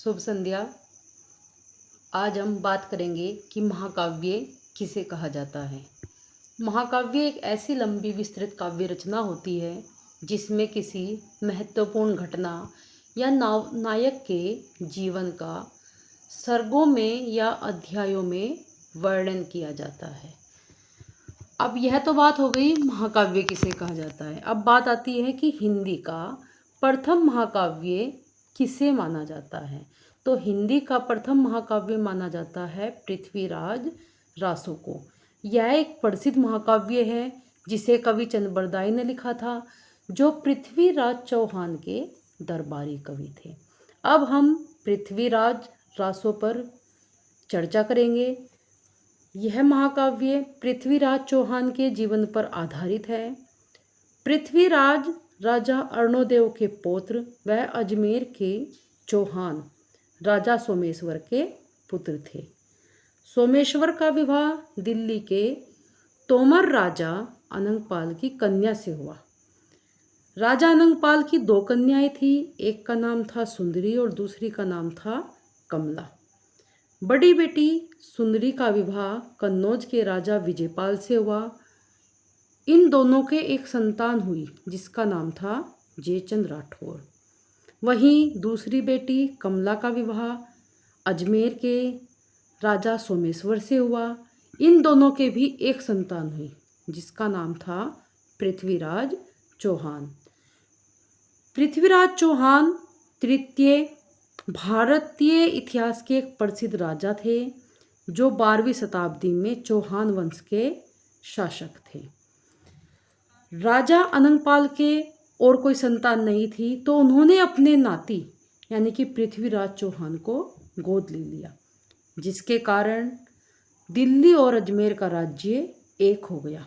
शुभ संध्या। आज हम बात करेंगे कि महाकाव्य किसे कहा जाता है। महाकाव्य एक ऐसी लंबी विस्तृत काव्य रचना होती है जिसमें किसी महत्वपूर्ण घटना या नायक के जीवन का सर्गों में या अध्यायों में वर्णन किया जाता है। अब यह तो बात हो गई महाकाव्य किसे कहा जाता है। अब बात आती है कि हिंदी का प्रथम महाकाव्य किसे माना जाता है। तो हिंदी का प्रथम महाकाव्य माना जाता है पृथ्वीराज रासो को। यह एक प्रसिद्ध महाकाव्य है जिसे कवि चंद बरदाई ने लिखा था, जो पृथ्वीराज चौहान के दरबारी कवि थे। अब हम पृथ्वीराज रासो पर चर्चा करेंगे। यह महाकाव्य पृथ्वीराज चौहान के जीवन पर आधारित है। पृथ्वीराज राजा अर्णोदेव के पौत्र व अजमेर के चौहान राजा सोमेश्वर के पुत्र थे। सोमेश्वर का विवाह दिल्ली के तोमर राजा अनंगपाल की कन्या से हुआ। राजा अनंगपाल की दो कन्याएं थी, एक का नाम था सुंदरी और दूसरी का नाम था कमला। बड़ी बेटी सुंदरी का विवाह कन्नौज के राजा विजयपाल से हुआ। इन दोनों के एक संतान हुई जिसका नाम था जयचंद राठौर। वहीं दूसरी बेटी कमला का विवाह अजमेर के राजा सोमेश्वर से हुआ। इन दोनों के भी एक संतान हुई जिसका नाम था पृथ्वीराज चौहान। पृथ्वीराज चौहान तृतीय भारतीय इतिहास के एक प्रसिद्ध राजा थे जो 12वीं शताब्दी में चौहान वंश के शासक थे। राजा अनंगपाल के और कोई संतान नहीं थी तो उन्होंने अपने नाती यानी कि पृथ्वीराज चौहान को गोद ले लिया, जिसके कारण दिल्ली और अजमेर का राज्य एक हो गया।